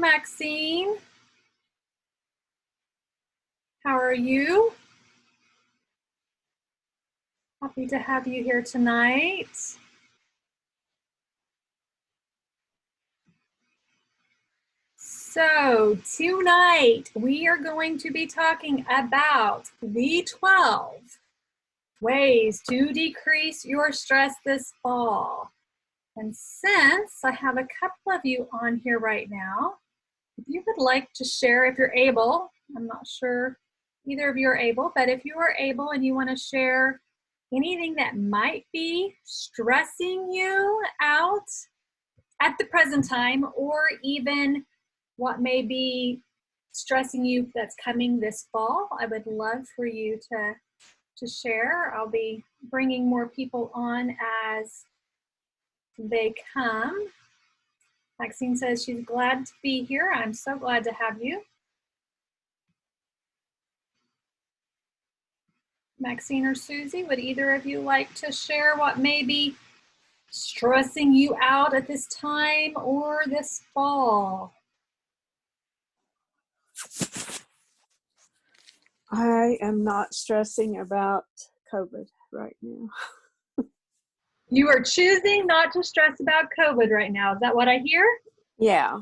Maxine. How are you? Happy to have you here tonight. So tonight we are going to be talking about the 12 ways to decrease your stress this fall. And since I have a couple of you on here right now, if you would like to share, if you're able, I'm not sure either of you are able, but if you are able and you want to share anything that might be stressing you out at the present time, or even what may be stressing you that's coming this fall, I would love for you to share. I'll be bringing more people on as they come. Maxine says she's glad to be here. I'm so glad to have you. Maxine or Susie, would either of you like to share what may be stressing you out at this time or this fall? I am not stressing about COVID right now. You are choosing not to stress about COVID right now. Is that what I hear? Yeah.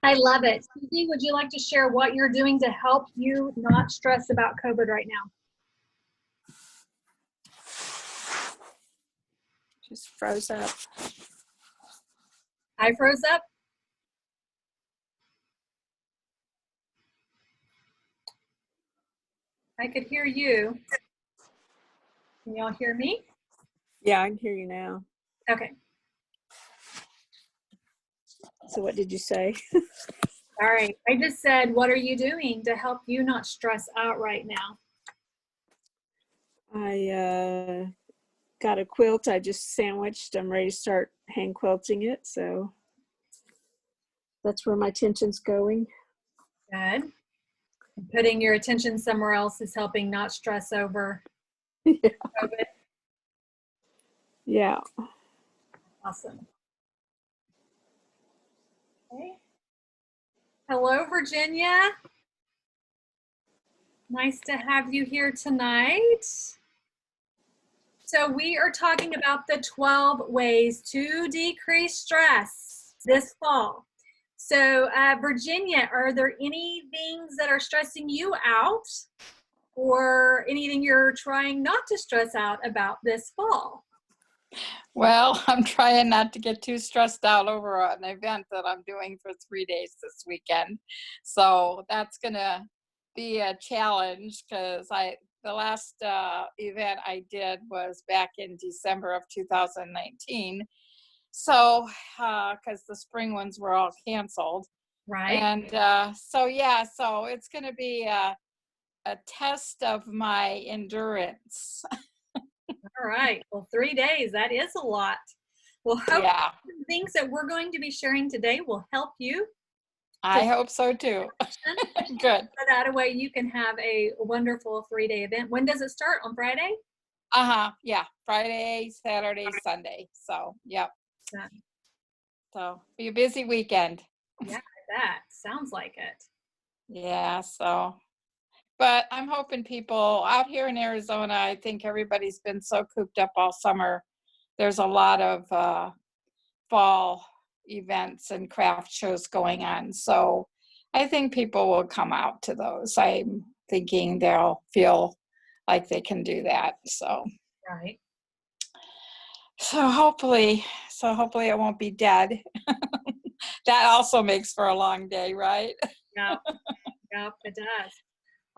I love it. Susie, would you like to share what you're doing to help you not stress about COVID right now? Just froze up. I froze up. I could hear you. Can y'all hear me? Yeah, I can hear you now. Okay. So what did you say? All right. I just said, what are you doing to help you not stress out right now? I got a quilt I just sandwiched. I'm ready to start hand quilting it. So that's where my attention's going. Good. Putting your attention somewhere else is helping not stress over Yeah. COVID. Yeah. Awesome. Okay. Hello, Virginia. Nice to have you here tonight. So we are talking about the 12 ways to decrease stress this fall. So Virginia, are there any things that are stressing you out or anything you're trying not to stress out about this fall? Well, I'm trying not to get too stressed out over an event that I'm doing for 3 days this weekend. So that's going to be a challenge because the last event I did was back in December of 2019. So, because the spring ones were all canceled. Right. And so it's going to be a test of my endurance. All right. Well, 3 days, that is a lot. Well, hopefully the things that we're going to be sharing today will help you. I hope so too. Good. So that way you can have a wonderful 3-day event. When does it start? On Friday? Yeah. Friday, Saturday, Sunday. So, yep. Yeah. So, be a busy weekend. Yeah, that sounds like it. Yeah, so. But I'm hoping people out here in Arizona, I think everybody's been so cooped up all summer. There's a lot of fall events and craft shows going on. So I think people will come out to those. I'm thinking they'll feel like they can do that. So. Right. So hopefully it won't be dead. That also makes for a long day, right? Yep, it does.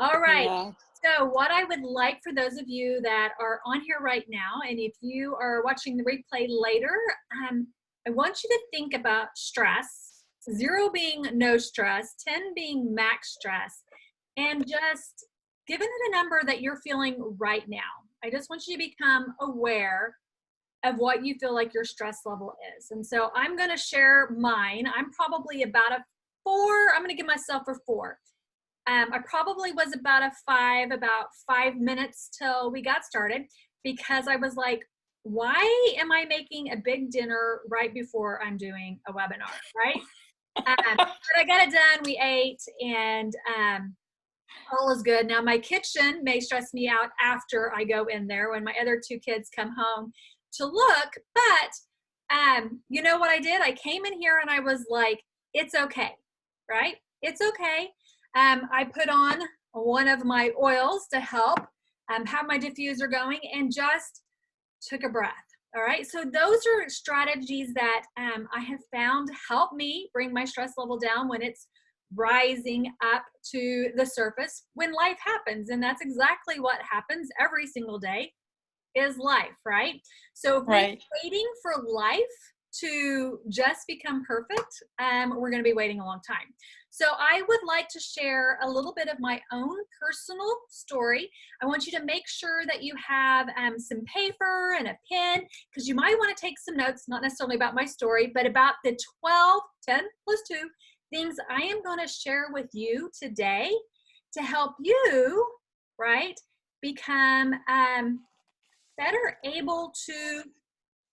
All right. Yeah. So what I would like for those of you that are on here right now, and if you are watching the replay later, I want you to think about stress, 0 being no stress, 10 being max stress, and just giving it a number that you're feeling right now. I just want you to become aware of what you feel like your stress level is. And so I'm going to share mine. I'm probably about a 4. I'm going to give myself a 4. I probably was about a 5 minutes till we got started, because I was like, why am I making a big dinner right before I'm doing a webinar, right? But I got it done. We ate, and all is good. Now, my kitchen may stress me out after I go in there when my other two kids come home to look. But you know what I did? I came in here and I was like, it's okay, right? It's okay. I put on one of my oils to help have my diffuser going and just took a breath. All right. So those are strategies that I have found help me bring my stress level down when it's rising up to the surface when life happens. And that's exactly what happens every single day is life, right? So if we're waiting for life to just become perfect, we're going to be waiting a long time. So I would like to share a little bit of my own personal story. I want you to make sure that you have some paper and a pen, because you might want to take some notes, not necessarily about my story, but about the 10 plus 2 things I am going to share with you today to help you, right, become better able to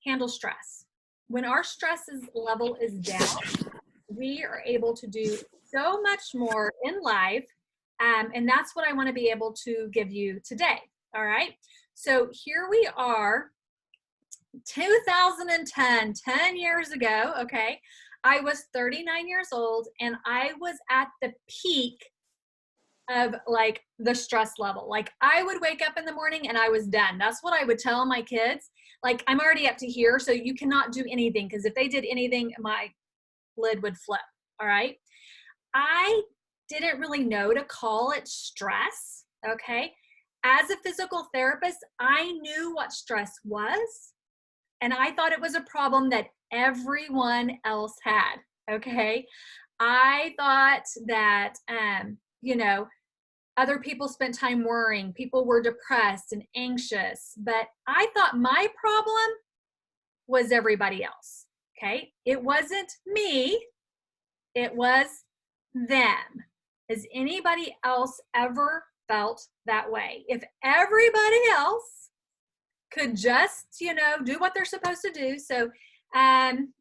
handle stress. When our stress level is down, we are able to do so much more in life, and that's what I want to be able to give you today. All right, so here we are, 2010, 10 years ago. Okay, I was 39 years old, and I was at the peak of like the stress level. Like I would wake up in the morning and I was done. That's what I would tell my kids. Like, I'm already up to here, so you cannot do anything, because if they did anything, my lid would flip. All right. I didn't really know to call it stress. Okay. As a physical therapist, I knew what stress was, and I thought it was a problem that everyone else had. Okay. I thought that, you know, other people spent time worrying. People were depressed and anxious, but I thought my problem was everybody else. Okay. It wasn't me. It was them. Has anybody else ever felt that way? If everybody else could just, you know, do what they're supposed to do. So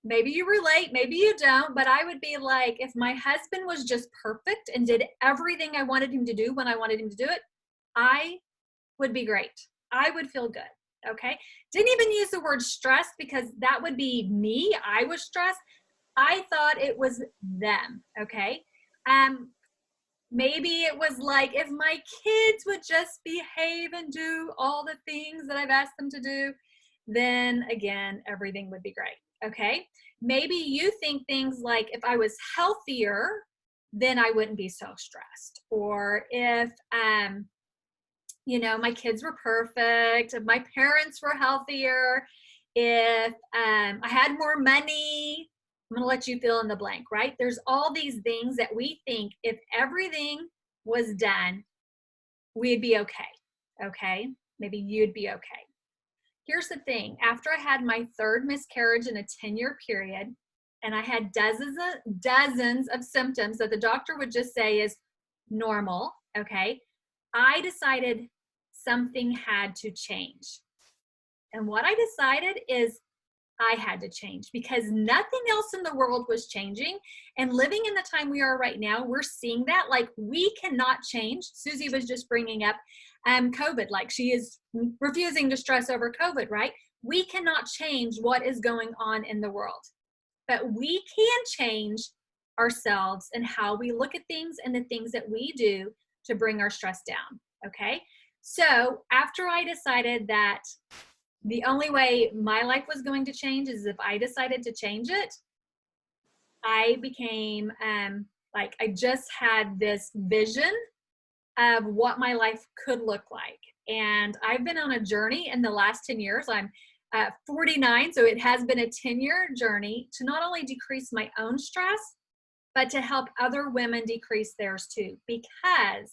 maybe you relate, maybe you don't, but I would be like, if my husband was just perfect and did everything I wanted him to do when I wanted him to do it, I would be great. I would feel good. Okay. Didn't even use the word stress, because that would be me. I was stressed. I thought it was them. Okay. Maybe it was like, if my kids would just behave and do all the things that I've asked them to do, then again, everything would be great. Okay. Maybe you think things like, if I was healthier, then I wouldn't be so stressed. Or if, you know, my kids were perfect, if my parents were healthier, if I had more money, I'm going to let you fill in the blank, right? There's all these things that we think if everything was done, we'd be okay. Okay. Maybe you'd be okay. Here's the thing. After I had my 3rd miscarriage in a 10-year period, and I had dozens of symptoms that the doctor would just say is normal. Okay. I decided something had to change. And what I decided is I had to change, because nothing else in the world was changing. And living in the time we are right now, we're seeing that. Like, we cannot change. Susie was just bringing up COVID, like she is refusing to stress over COVID, right? We cannot change what is going on in the world, but we can change ourselves and how we look at things and the things that we do to bring our stress down. Okay. So after I decided that the only way my life was going to change is if I decided to change it, I became like, I just had this vision of what my life could look like. And I've been on a journey in the last 10 years. I'm 49, so it has been a 10-year journey to not only decrease my own stress, but to help other women decrease theirs too, because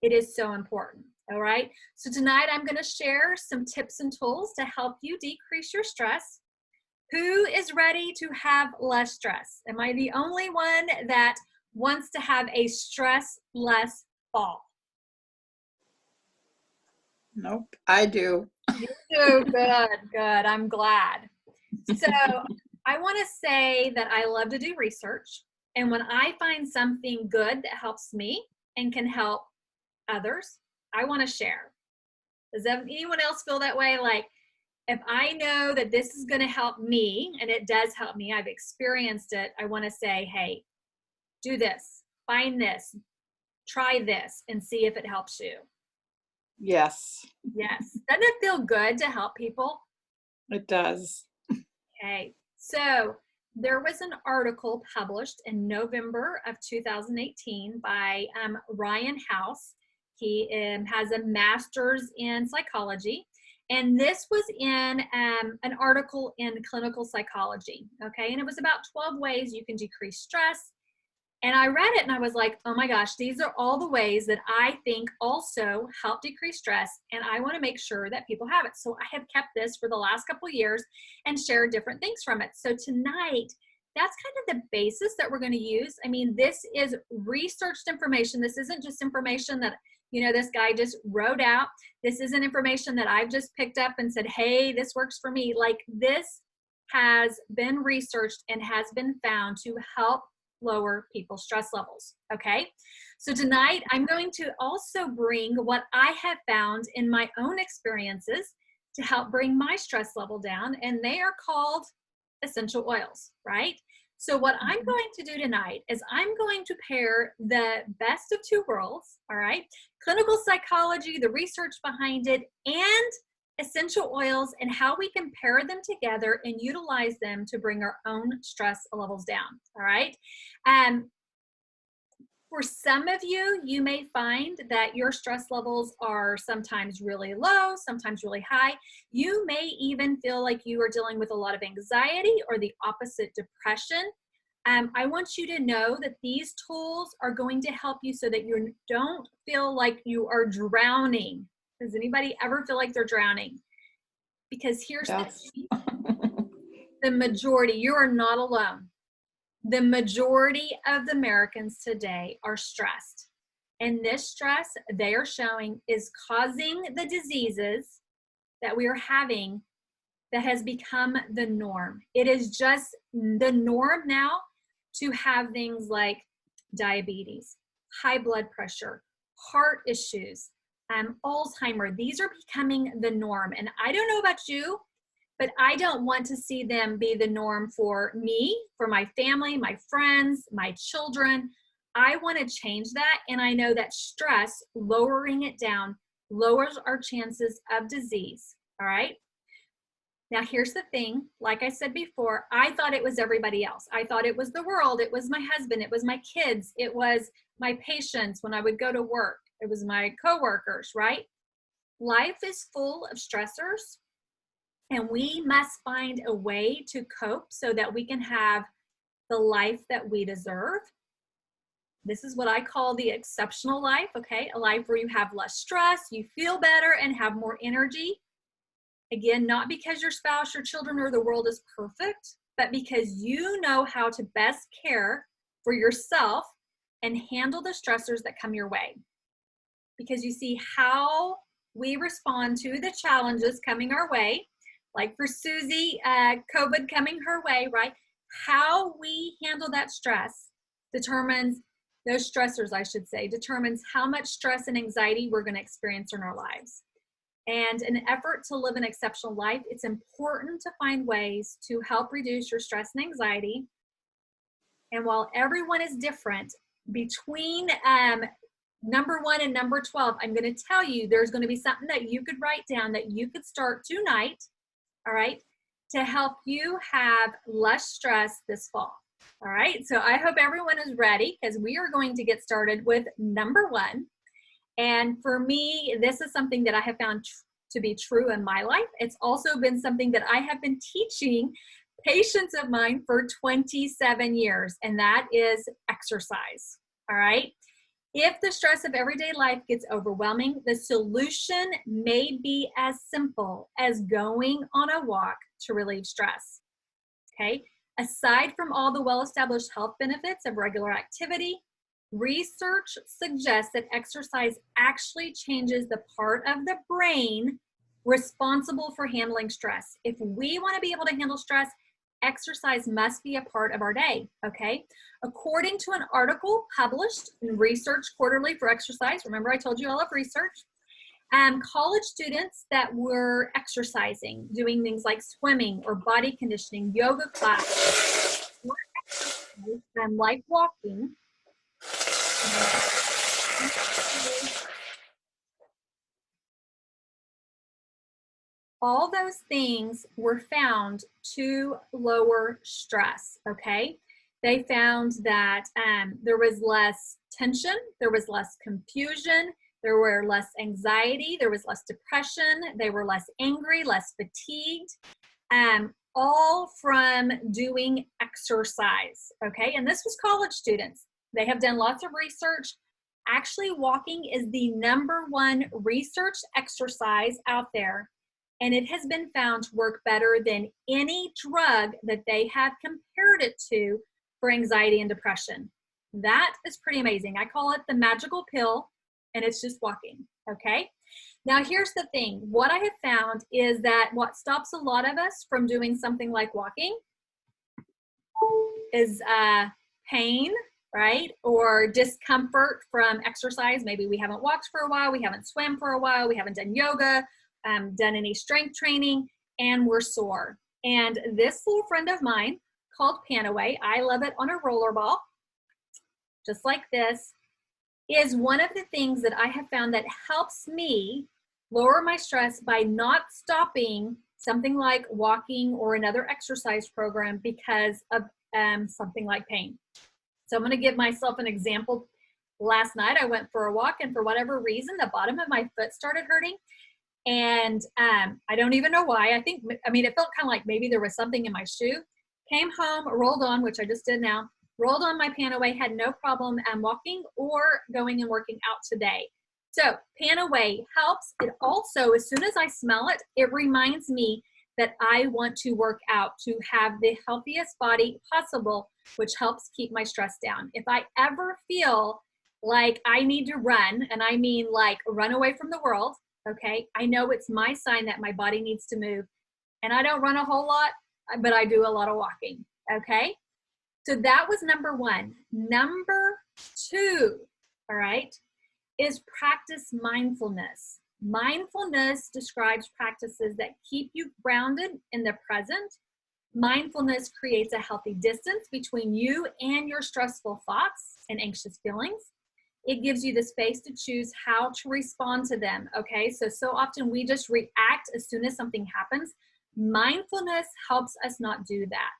it is so important. All right. So tonight I'm going to share some tips and tools to help you decrease your stress. Who is ready to have less stress? Am I the only one that wants to have a stress-less fall? Nope, I do. You do. Good, good. I'm glad. So I want to say that I love to do research. And when I find something good that helps me and can help others, I want to share. Does anyone else feel that way? Like, if I know that this is going to help me, and it does help me, I've experienced it, I want to say, hey, do this, find this, try this, and see if it helps you. Yes, Yes. Doesn't it feel good to help people? it does. Okay. So there was an article published in November of 2018 by Ryan House. He has a master's in psychology. And this was in an article in clinical psychology. Okay. And it was about 12 ways you can decrease stress. And I read it and I was like, oh my gosh, these are all the ways that I think also help decrease stress. And I want to make sure that people have it. So I have kept this for the last couple of years and shared different things from it. So tonight, that's kind of the basis that we're going to use. I mean, this is researched information. This isn't just information that, you know, this guy just wrote out. This isn't information that I've just picked up and said, hey, this works for me. Like, this has been researched and has been found to help lower people's stress levels. Okay. So tonight I'm going to also bring what I have found in my own experiences to help bring my stress level down. And they are called essential oils, right? So what I'm going to do tonight is I'm going to pair the best of two worlds. All right. Clinical psychology, the research behind it, and essential oils, and how we can pair them together and utilize them to bring our own stress levels down. All right. For some of you, you may find that your stress levels are sometimes really low, sometimes really high. You may even feel like you are dealing with a lot of anxiety or the opposite, depression. I want you to know that these tools are going to help you so that you don't feel like you are drowning. Does anybody ever feel like they're drowning? Because here's Yes. the majority, you are not alone. The majority of the Americans today are stressed. And this stress they are showing is causing the diseases that we are having that has become the norm. It is just the norm now to have things like diabetes, high blood pressure, heart issues, Alzheimer. These are becoming the norm. And I don't know about you, but I don't want to see them be the norm for me, for my family, my friends, my children. I want to change that. And I know that stress, lowering it down, lowers our chances of disease. All right. Now, here's the thing. Like I said before, I thought it was everybody else. I thought it was the world. It was my husband. It was my kids. It was my patients when I would go to work. It was my coworkers, right? Life is full of stressors, and we must find a way to cope so that we can have the life that we deserve. This is what I call the exceptional life, okay? A life where you have less stress, you feel better, and have more energy. Again, not because your spouse, your children, or the world is perfect, but because you know how to best care for yourself and handle the stressors that come your way. Because you see how we respond to the challenges coming our way, like for Susie, COVID coming her way, right? How we handle that stress determines, those stressors, I should say, determines how much stress and anxiety we're going to experience in our lives. And in an effort to live an exceptional life, it's important to find ways to help reduce your stress and anxiety. And while everyone is different, between number 1 and number 12, I'm going to tell you there's going to be something that you could write down that you could start tonight, all right, to help you have less stress this fall. All right, so I hope everyone is ready, because we are going to get started with number 1. And for me, this is something that I have found to be true in my life. It's also been something that I have been teaching patients of mine for 27 years, and that is exercise. All right. If the stress of everyday life gets overwhelming, the solution may be as simple as going on a walk to relieve stress. Okay. Aside from all the well-established health benefits of regular activity, research suggests that exercise actually changes the part of the brain responsible for handling stress. If we want to be able to handle stress, exercise must be a part of our day, okay? According to an article published in Research Quarterly for Exercise, remember I told you I love research, college students that were exercising, doing things like swimming or body conditioning, yoga classes, or exercise, like walking, all those things were found to lower stress, okay? They found that there was less tension, there was less confusion, there were less anxiety, there was less depression, they were less angry, less fatigued, all from doing exercise, okay? And this was college students. They have done lots of research. Actually, walking is the #1 researched exercise out there, and it has been found to work better than any drug that they have compared it to for anxiety and depression. That is pretty amazing. I call it the magical pill, and it's just walking, okay? Now, here's the thing. What I have found is that what stops a lot of us from doing something like walking is pain, right? Or discomfort from exercise. Maybe we haven't walked for a while, we haven't swam for a while, we haven't done yoga, done any strength training, and we're sore. And this little friend of mine called Panaway, I love it on a roller ball, just like this, is one of the things that I have found that helps me lower my stress by not stopping something like walking or another exercise program because of something like pain. So I'm going to give myself an example. Last night I went for a walk, and for whatever reason, the bottom of my foot started hurting. And I don't even know why. I mean, it felt kind of like maybe there was something in my shoe. Came home, rolled on, which I just did now, rolled on my Panaway, had no problem walking or going and working out today. So Panaway helps. It also, as soon as I smell it, it reminds me that I want to work out to have the healthiest body possible, which helps keep my stress down. If I ever feel like I need to run, and I mean like run away from the world, okay, I know it's my sign that my body needs to move. And I don't run a whole lot, but I do a lot of walking, okay? So that was #1. #2, all right, is practice mindfulness. Mindfulness describes practices that keep you grounded in the present. Mindfulness creates a healthy distance between you and your stressful thoughts and anxious feelings. It gives you the space to choose how to respond to them, okay? So often we just react as soon as something happens. Mindfulness helps us not do that.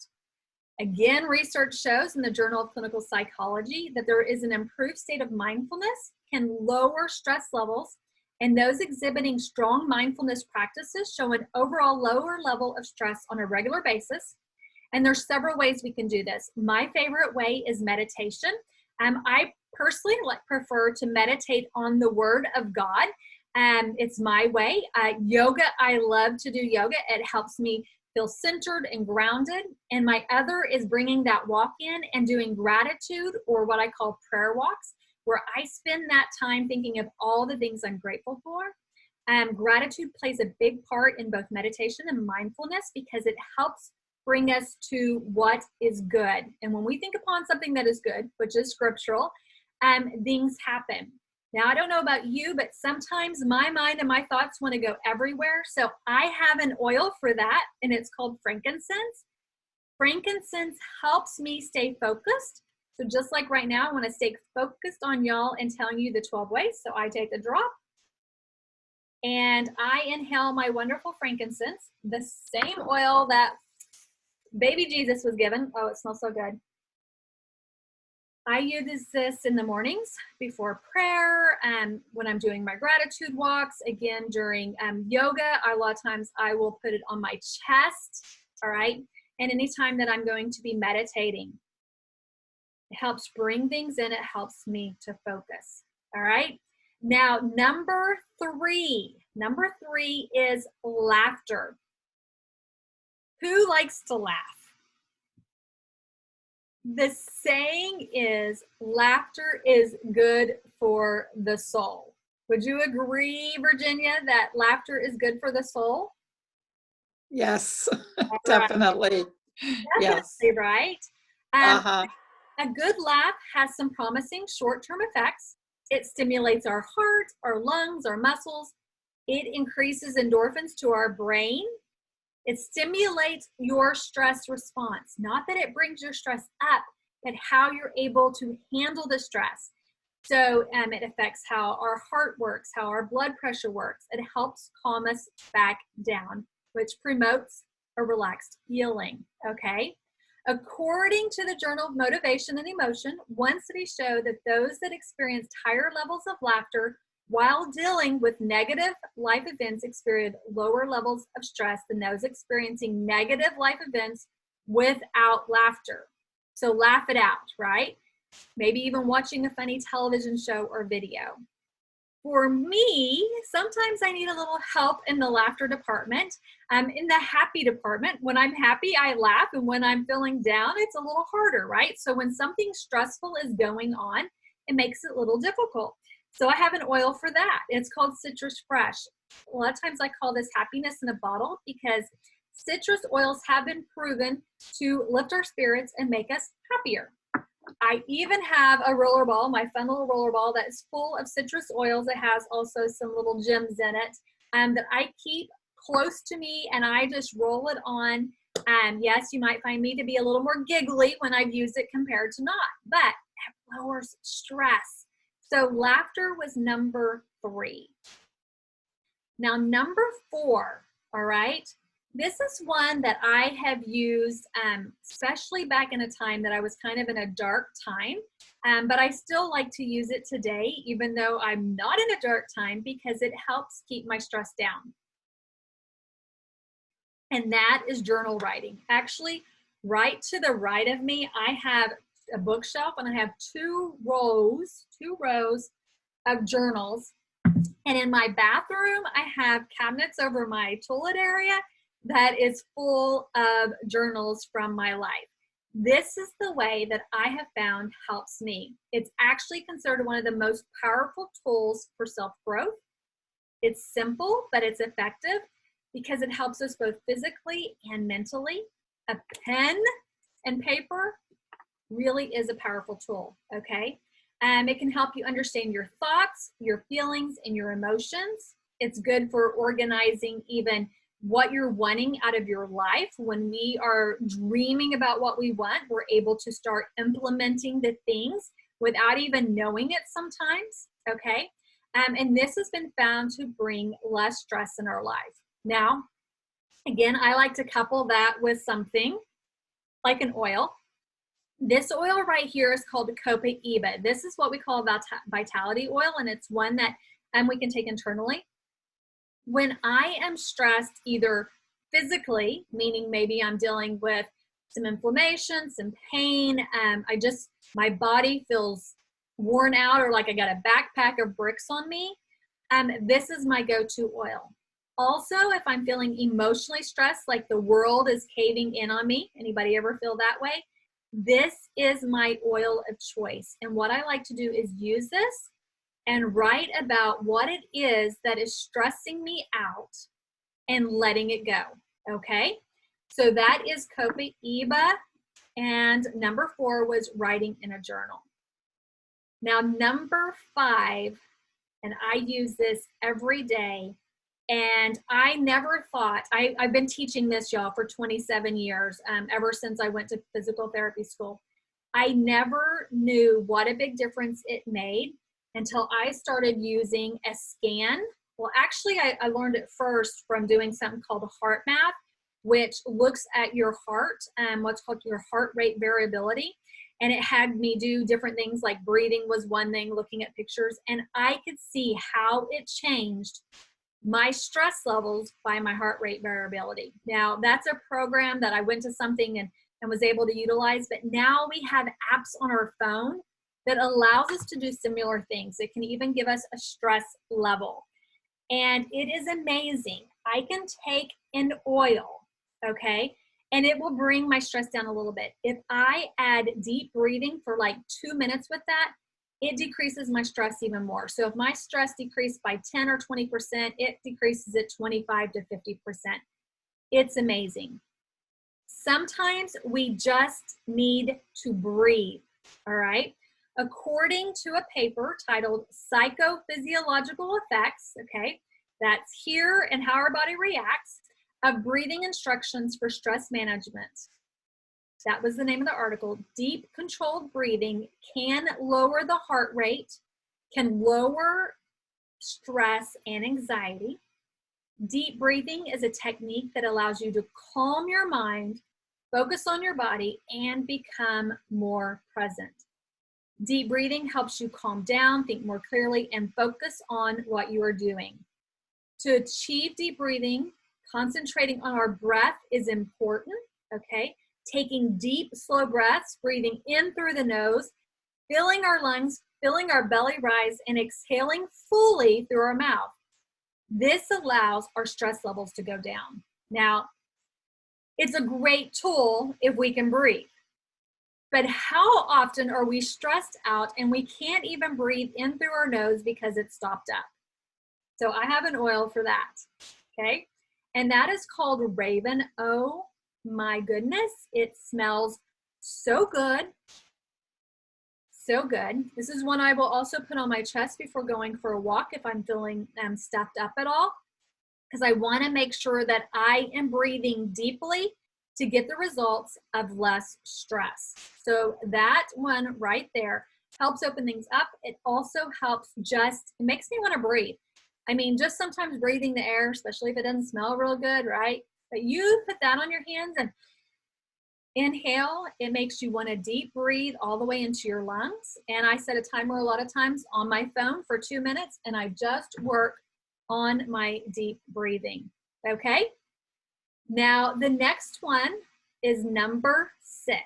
Again, research shows in the Journal of Clinical Psychology that there is an improved state of mindfulness can lower stress levels, and those exhibiting strong mindfulness practices show an overall lower level of stress on a regular basis. And there's several ways we can do this. My favorite way is meditation. I personally prefer to meditate on the Word of God. It's my way. Yoga, I love to do yoga. It helps me feel centered and grounded. And my other is bringing that walk in and doing gratitude, or what I call prayer walks, where I spend that time thinking of all the things I'm grateful for. Gratitude plays a big part in both meditation and mindfulness because it helps bring us to what is good. And when we think upon something that is good, which is scriptural, things happen. Now, I don't know about you, but sometimes my mind and my thoughts want to go everywhere. So I have an oil for that, and it's called frankincense. Frankincense helps me stay focused. So just like right now, I want to stay focused on y'all and telling you the 12 ways. So I take a drop and I inhale my wonderful frankincense, the same oil that baby Jesus was given. Oh, it smells so good. I use this in the mornings before prayer, when I'm doing my gratitude walks, again, during yoga. A lot of times I will put it on my chest, all right? And anytime that I'm going to be meditating. It helps bring things in. It helps me to focus, all right? Now, number three is laughter. Who likes to laugh? The saying is, laughter is good for the soul. Would you agree, Virginia, that laughter is good for the soul? Yes, All right, definitely. Yes. definitely right. Um, Uh-huh. a good laugh has some promising short-term effects. It stimulates our heart, our lungs, our muscles. It increases endorphins to our brain. It stimulates your stress response. Not that it brings your stress up, but how you're able to handle the stress. So it affects how our heart works, how our blood pressure works. It helps calm us back down, which promotes a relaxed feeling, okay? According to the Journal of Motivation and Emotion, one study showed that those that experienced higher levels of laughter while dealing with negative life events experienced lower levels of stress than those experiencing negative life events without laughter. So laugh it out, right? Maybe even watching a funny television show or video. For me, sometimes I need a little help in the laughter department. I'm in the happy department. When I'm happy, I laugh, and when I'm feeling down, it's a little harder, right? So when something stressful is going on, it makes it a little difficult. So I have an oil for that. It's called Citrus Fresh. A lot of times I call this happiness in a bottle because citrus oils have been proven to lift our spirits and make us happier. I even have a roller ball, my fun little roller ball that is full of citrus oils. It has also some little gems in it that I keep close to me, and I just roll it on. Yes, you might find me to be a little more giggly when I've used it compared to not, but it lowers stress. So laughter was number 3. Now, number 4, all right? This is one that I have used, especially back in a time that I was kind of in a dark time, but I still like to use it today, even though I'm not in a dark time, because it helps keep my stress down. And that is journal writing. Actually, right to the right of me, I have a bookshelf, and I have two rows of journals. And in my bathroom, I have cabinets over my toilet area that is full of journals from my life. This is the way that I have found helps me. It's actually considered one of the most powerful tools for self-growth. It's simple, but it's effective because it helps us both physically and mentally. A pen and paper really is a powerful tool, okay? It can help you understand your thoughts, your feelings, and your emotions. It's good for organizing even what you're wanting out of your life. When we are dreaming about what we want, we're able to start implementing the things without even knowing it sometimes, okay? And this has been found to bring less stress in our life. Now, again, I like to couple that with something like an oil. This oil right here is called Copaiba. This is what we call vitality oil, and it's one that we can take internally. When I am stressed, either physically, meaning maybe I'm dealing with some inflammation, some pain, my body feels worn out, or like I got a backpack of bricks on me, this is my go-to oil. Also, if I'm feeling emotionally stressed, like the world is caving in on me, anybody ever feel that way? This is my oil of choice. And what I like to do is use this and write about what it is that is stressing me out and letting it go, okay? So that is Copaiba, and number 4 was writing in a journal. Now, number 5, and I use this every day, and I never thought, I've been teaching this, y'all, for 27 years, ever since I went to physical therapy school. I never knew what a big difference it made until I started using a scan. Well, actually, I learned it first from doing something called a heart map, which looks at your heart, what's called your heart rate variability. And it had me do different things, like breathing was one thing, looking at pictures, and I could see how it changed my stress levels by my heart rate variability. Now, that's a program that I went to something and was able to utilize, but now we have apps on our phone that allows us to do similar things. It can even give us a stress level. And it is amazing. I can take an oil, okay, and it will bring my stress down a little bit. If I add deep breathing for like 2 minutes with that, it decreases my stress even more. So if my stress decreased by 10 or 20%, it decreases it 25 to 50%. It's amazing. Sometimes we just need to breathe, all right? According to a paper titled Psychophysiological Effects, okay, that's here and how our body reacts, of breathing instructions for stress management. That was the name of the article. Deep controlled breathing can lower the heart rate, can lower stress and anxiety. Deep breathing is a technique that allows you to calm your mind, focus on your body, and become more present. Deep breathing helps you calm down, think more clearly, and focus on what you are doing. To achieve deep breathing, concentrating on our breath is important, okay? Taking deep, slow breaths, breathing in through the nose, filling our lungs, filling our belly rise, and exhaling fully through our mouth. This allows our stress levels to go down. Now, it's a great tool if we can breathe. But how often are we stressed out and we can't even breathe in through our nose because it's stopped up? So I have an oil for that, okay? And that is called Raven. Oh my goodness, it smells so good. So good. This is one I will also put on my chest before going for a walk if I'm feeling stuffed up at all, because I want to make sure that I am breathing deeply to get the results of less stress. So that one right there helps open things up. It also helps it makes me want to breathe. I mean, just sometimes breathing the air, especially if it doesn't smell real good, right? But you put that on your hands and inhale, it makes you want to deep breathe all the way into your lungs. And I set a timer a lot of times on my phone for 2 minutes, and I just work on my deep breathing, okay? Now, the next one is number 6.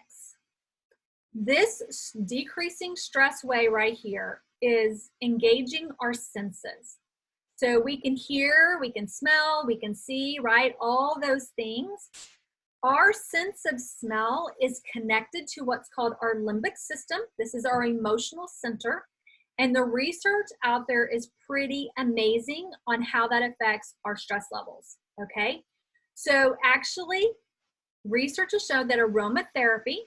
This decreasing stress way right here is engaging our senses. So we can hear, we can smell, we can see, right? All those things. Our sense of smell is connected to what's called our limbic system. This is our emotional center. And the research out there is pretty amazing on how that affects our stress levels, okay? So actually, research has shown that aromatherapy,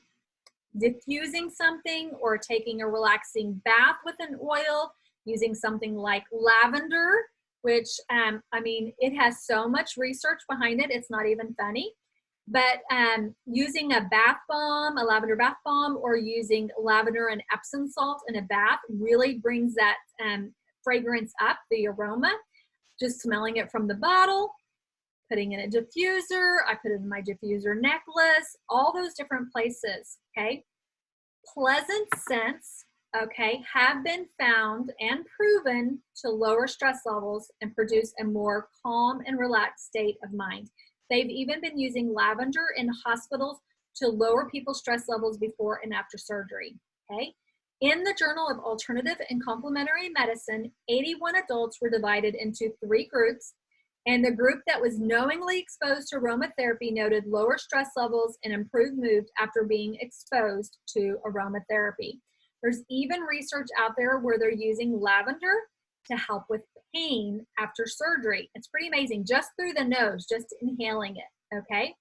diffusing something or taking a relaxing bath with an oil, using something like lavender, which, I mean, it has so much research behind it, it's not even funny. But using a bath bomb, a lavender bath bomb, or using lavender and Epsom salt in a bath really brings that fragrance up, the aroma. Just smelling it from the bottle, putting in a diffuser, I put it in my diffuser necklace, all those different places, okay? Pleasant scents, okay, have been found and proven to lower stress levels and produce a more calm and relaxed state of mind. They've even been using lavender in hospitals to lower people's stress levels before and after surgery, okay? In the Journal of Alternative and Complementary Medicine, 81 adults were divided into 3 groups, and the group that was knowingly exposed to aromatherapy noted lower stress levels and improved mood after being exposed to aromatherapy. There's even research out there where they're using lavender to help with pain after surgery. It's pretty amazing, just through the nose, just inhaling it, okay?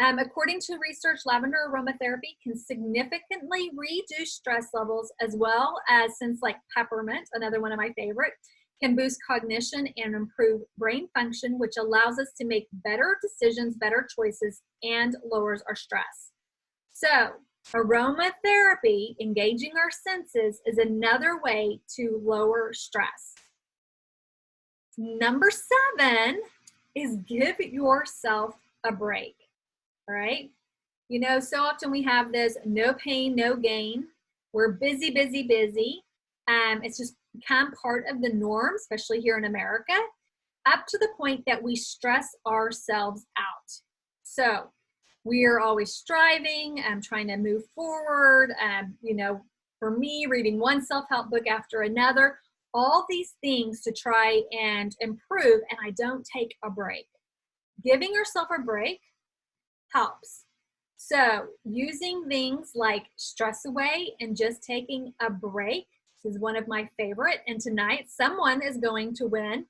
According to research, lavender aromatherapy can significantly reduce stress levels, as well as scents like peppermint, another one of my favorite, can boost cognition and improve brain function, which allows us to make better decisions, better choices, and lowers our stress. So, aromatherapy, engaging our senses, is another way to lower stress. Number 7 is give yourself a break, all right? You know, so often we have this no pain, no gain. We're busy, busy, busy. It's just become part of the norm, especially here in America, up to the point that we stress ourselves out. So we are always striving, trying to move forward. You know, for me, reading one self-help book after another, all these things to try and improve, and I don't take a break. Giving yourself a break helps. So using things like Stress Away and just taking a break is one of my favorite. And tonight someone is going to win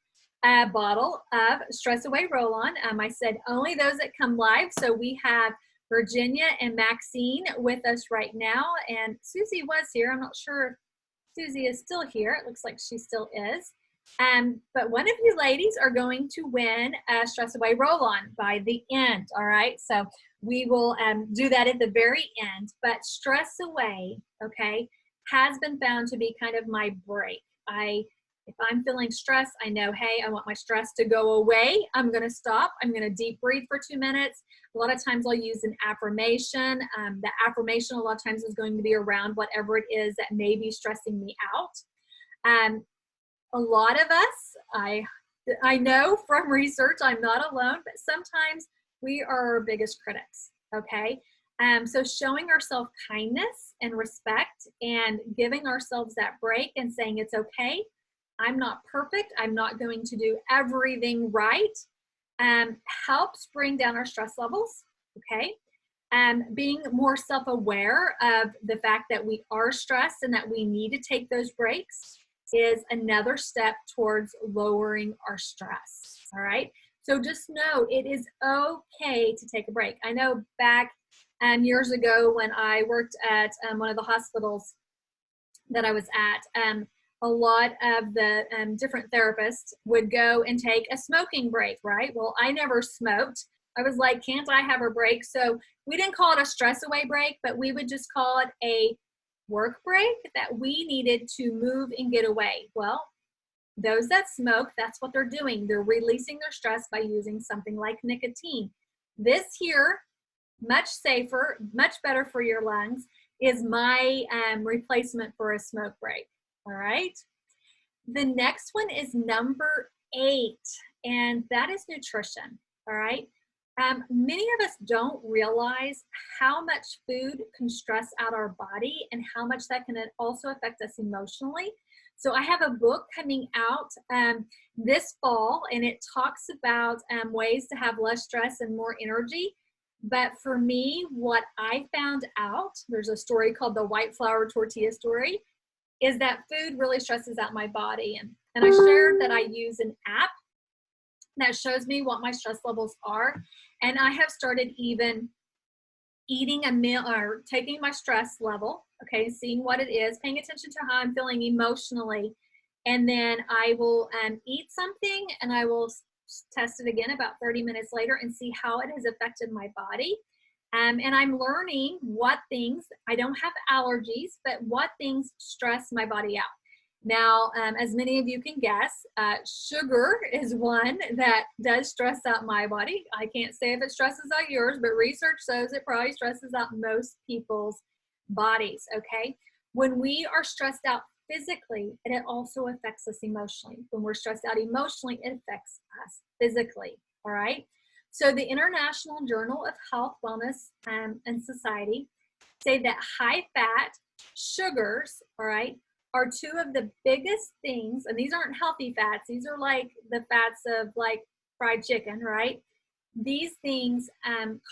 a bottle of Stress Away Roll-On. I said only those that come live. So we have Virginia and Maxine with us right now. And Susie was here. I'm not sure if Susie is still here. It looks like she still is. But one of you ladies are going to win a Stress Away Roll-On by the end. All right. So we will do that at the very end. But Stress Away, okay, has been found to be kind of my break. If I'm feeling stressed, I know, hey, I want my stress to go away. I'm going to stop. I'm going to deep breathe for 2 minutes. A lot of times I'll use an affirmation. The affirmation a lot of times is going to be around whatever it is that may be stressing me out. A lot of us, I know from research, I'm not alone, but sometimes we are our biggest critics, okay? So showing ourselves kindness and respect and giving ourselves that break and saying it's okay, I'm not perfect, I'm not going to do everything right, helps bring down our stress levels, okay? Being more self-aware of the fact that we are stressed and that we need to take those breaks is another step towards lowering our stress, all right? So just know it is okay to take a break. I know back years ago when I worked at one of the hospitals that I was at, a lot of the different therapists would go and take a smoking break, right? Well, I never smoked. I was like, can't I have a break? So we didn't call it a stress away break, but we would just call it a work break that we needed to move and get away. Well, those that smoke, that's what they're doing. They're releasing their stress by using something like nicotine. This here, much safer, much better for your lungs, is my replacement for a smoke break. All right. The next one is number 8, and that is nutrition. All right. Many of us don't realize how much food can stress out our body and how much that can also affect us emotionally. So I have a book coming out this fall, and it talks about ways to have less stress and more energy. But for me, what I found out, there's a story called the white flour tortilla story, is that food really stresses out my body. And I shared that I use an app that shows me what my stress levels are. And I have started even eating a meal or taking my stress level, okay, seeing what it is, paying attention to how I'm feeling emotionally. And then I will eat something and I will test it again about 30 minutes later and see how it has affected my body. And I'm learning what things, I don't have allergies, but what things stress my body out. Now, as many of you can guess, sugar is one that does stress out my body. I can't say if it stresses out yours, but research shows it probably stresses out most people's bodies, okay? When we are stressed out physically, it also affects us emotionally. When we're stressed out emotionally, it affects us physically, all right? So the International Journal of Health, Wellness, and Society say that high-fat sugars, all right, are 2 of the biggest things, and these aren't healthy fats. These are like the fats of like fried chicken, right? These things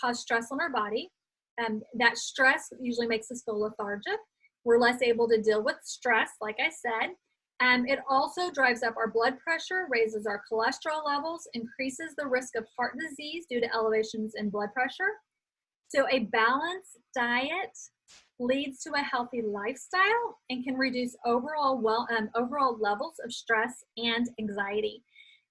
cause stress on our body. That stress usually makes us feel lethargic. We're less able to deal with stress, like I said. It also drives up our blood pressure, raises our cholesterol levels, increases the risk of heart disease due to elevations in blood pressure. So a balanced diet leads to a healthy lifestyle and can reduce overall levels of stress and anxiety.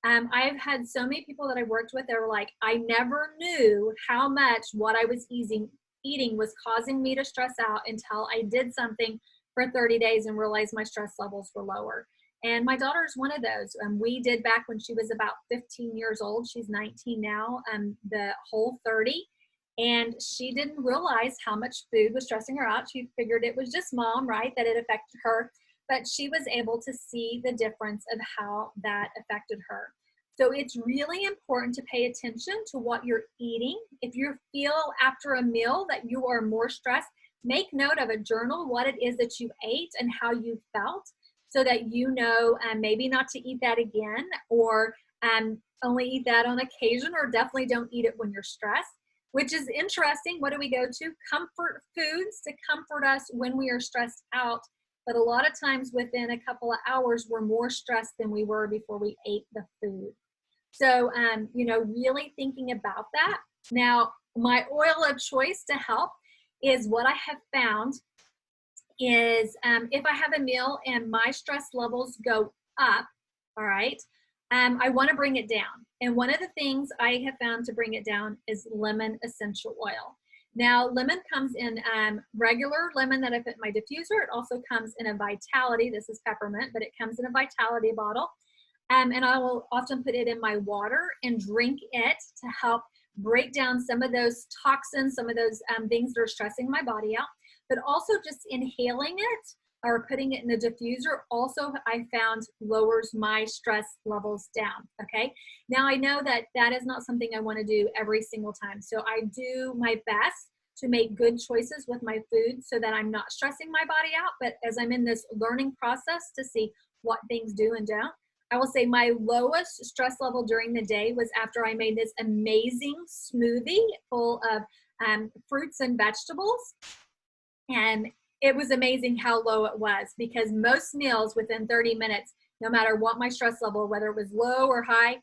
I've had so many people that I worked with that were like, I never knew how much what I was eating was causing me to stress out until I did something for 30 days and realized my stress levels were lower. And my daughter is one of those. We did back when she was about 15 years old. She's 19 now, the whole 30. And she didn't realize how much food was stressing her out. She figured it was just mom, right, that it affected her. But she was able to see the difference of how that affected her. So it's really important to pay attention to what you're eating. If you feel after a meal that you are more stressed, make note of a journal, what it is that you ate and how you felt, so that you know maybe not to eat that again, or only eat that on occasion, or definitely don't eat it when you're stressed. which is interesting. What do we go to? Comfort foods to comfort us when we are stressed out. But a lot of times within a couple of hours, we're more stressed than we were before we ate the food. So, you know, really thinking about that. Now, my oil of choice to help is what I have found is if I have a meal and my stress levels go up, all right, I want to bring it down. And one of the things I have found to bring it down is lemon essential oil. Now, lemon comes in regular lemon that I put in my diffuser. It also comes in a Vitality. This is peppermint, but it comes in a Vitality bottle. And I will often put it in my water and drink it to help break down some of those toxins, some of those things that are stressing my body out. But also just inhaling it or putting it in the diffuser also I found lowers my stress levels down, okay? Now I know that that is not something I wanna do every single time. So I do my best to make good choices with my food so that I'm not stressing my body out. But as I'm in this learning process to see what things do and don't, I will say my lowest stress level during the day was after I made this amazing smoothie full of fruits and vegetables. And it was amazing how low it was, because most meals within 30 minutes, no matter what my stress level, whether it was low or high,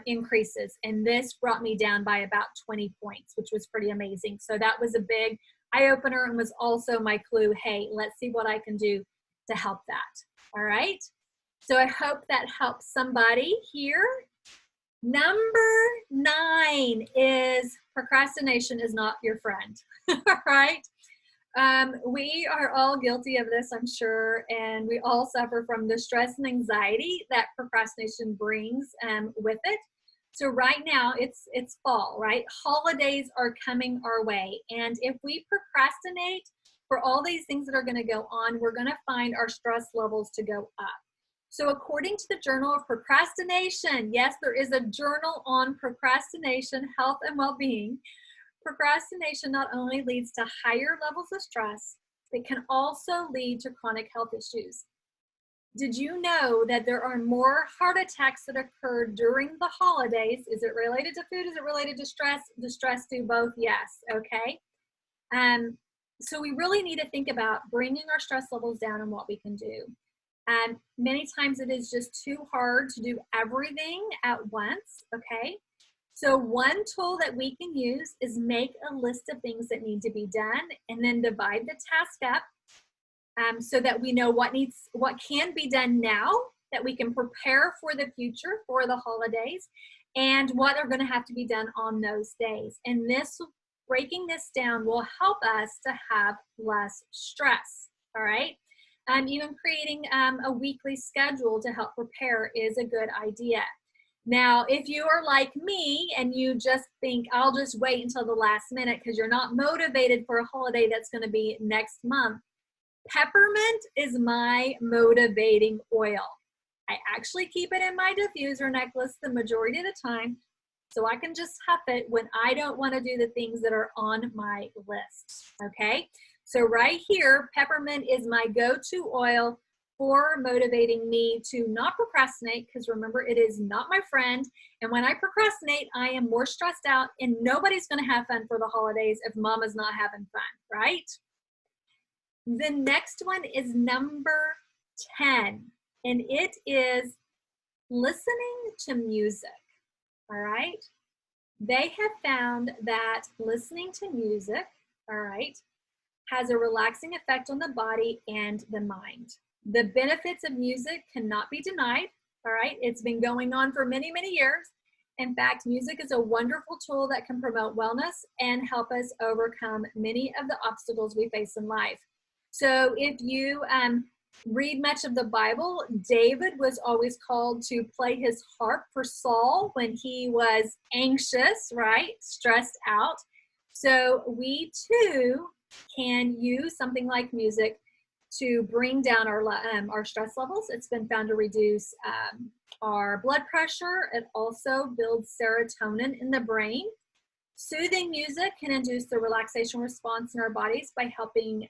increases. And this brought me down by about 20 points, which was pretty amazing. So that was a big eye opener and was also my clue. Hey, let's see what I can do to help that. All right. So I hope that helps somebody here. Number 9 is procrastination is not your friend. All right. We are all guilty of this, I'm sure, and we all suffer from the stress and anxiety that procrastination brings with it. So right now it's fall, right? Holidays are coming our way, and if we procrastinate for all these things that are going to go on, we're going to find our stress levels to go up. So according to the Journal of Procrastination, yes, there is a journal on procrastination, health, and well-being. Procrastination not only leads to higher levels of stress, it can also lead to chronic health issues. Did you know that there are more heart attacks that occur during the holidays? Is it related to food? Is it related to stress? Does stress do both? Yes. Okay. So we really need to think about bringing our stress levels down and what we can do. Many times it is just too hard to do everything at once. Okay. So one tool that we can use is make a list of things that need to be done and then divide the task up so that we know what can be done now, that we can prepare for the future, for the holidays, and what are going to have to be done on those days. And breaking this down will help us to have less stress, all right? Even creating a weekly schedule to help prepare is a good idea. Now, if you are like me and you just think, I'll just wait until the last minute because you're not motivated for a holiday that's going to be next month, peppermint is my motivating oil. I actually keep it in my diffuser necklace the majority of the time, so I can just huff it when I don't want to do the things that are on my list, okay? So right here, peppermint is my go-to oil for motivating me to not procrastinate, because remember, it is not my friend. And when I procrastinate, I am more stressed out, and nobody's going to have fun for the holidays if mama's not having fun, right? The next one is number 10, and it is listening to music, all right? They have found that listening to music, all right, has a relaxing effect on the body and the mind. The benefits of music cannot be denied, all right? It's been going on for many, many years. In fact, music is a wonderful tool that can promote wellness and help us overcome many of the obstacles we face in life. So if you read much of the Bible, David was always called to play his harp for Saul when he was anxious, right? Stressed out. So we too can use something like music to bring down our stress levels. It's been found to reduce our blood pressure. It also builds serotonin in the brain. Soothing music can induce the relaxation response in our bodies by helping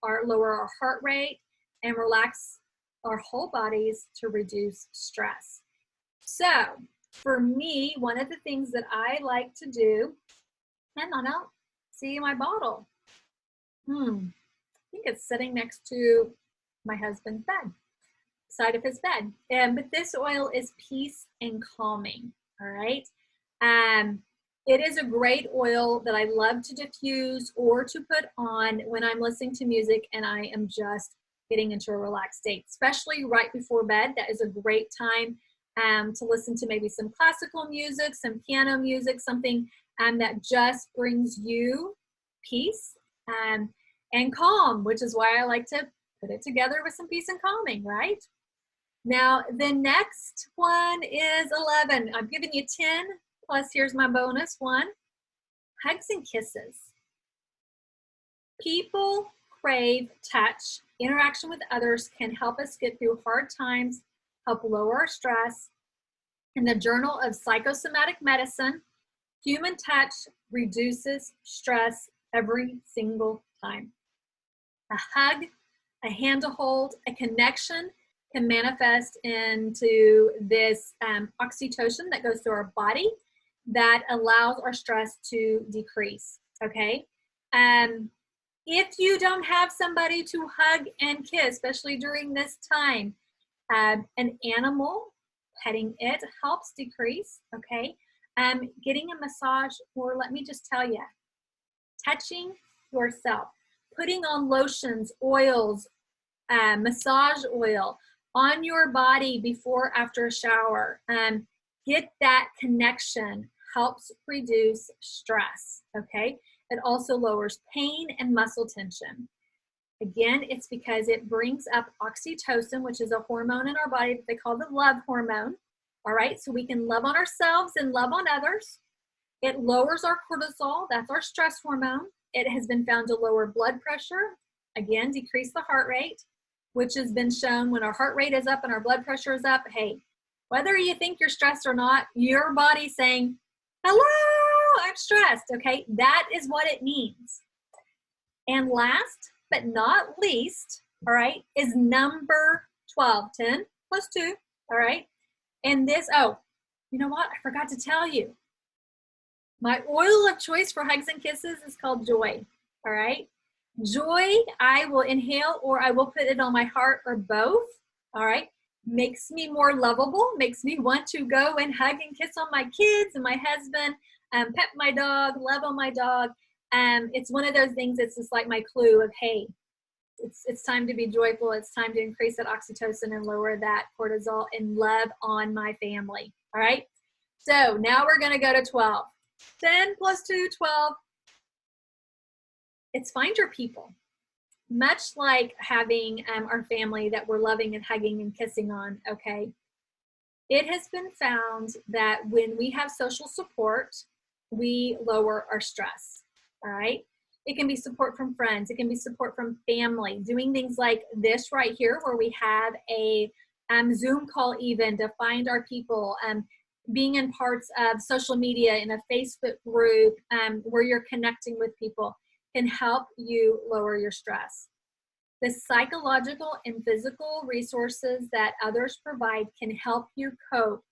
lower our heart rate and relax our whole bodies to reduce stress. So for me, one of the things that I like to do And I don't see my bottle. I think it's sitting next to my husband's bed, side of his bed. But this oil is peace and calming, all right? It is a great oil that I love to diffuse or to put on when I'm listening to music and I am just getting into a relaxed state, especially right before bed. That is a great time to listen to maybe some classical music, some piano music, something that just brings you peace and calm, which is why I like to put it together with some peace and calming, right? Now, the next one is 11. I'm giving you 10, plus here's my bonus one. Hugs and kisses. People crave touch. Interaction with others can help us get through hard times, help lower our stress. In the Journal of Psychosomatic Medicine, human touch reduces stress every single time. A hug, a hand to hold, a connection can manifest into this oxytocin that goes through our body that allows our stress to decrease, okay? If you don't have somebody to hug and kiss, especially during this time, an animal, petting it helps decrease, okay? Getting a massage, or let me just tell you, touching yourself, putting on lotions, oils, massage oil on your body before, after a shower. Get that connection, helps reduce stress, okay? It also lowers pain and muscle tension. Again, it's because it brings up oxytocin, which is a hormone in our body that they call the love hormone, all right? So we can love on ourselves and love on others. It lowers our cortisol, that's our stress hormone. It has been found to lower blood pressure, again, decrease the heart rate, which has been shown when our heart rate is up and our blood pressure is up. Hey, whether you think you're stressed or not, your body's saying, hello, I'm stressed, okay? That is what it means. And last but not least, all right, is number 12, 10 plus 2, all right? And this, oh, you know what? I forgot to tell you. My oil of choice for hugs and kisses is called Joy, all right? Joy, I will inhale or I will put it on my heart or both, all right? Makes me more lovable, makes me want to go and hug and kiss on my kids and my husband, pet my dog, love on my dog. It's one of those things that's just like my clue of, hey, it's time to be joyful. It's time to increase that oxytocin and lower that cortisol and love on my family, all right? So now we're gonna go to 12. 10 plus 2, 12. It's find your people. Much like having our family that we're loving and hugging and kissing on, okay? It has been found that when we have social support, we lower our stress, all right? It can be support from friends. It can be support from family. Doing things like this right here where we have a Zoom call even to find our people, being in parts of social media in a Facebook group where you're connecting with people can help you lower your stress. The psychological and physical resources that others provide can help you cope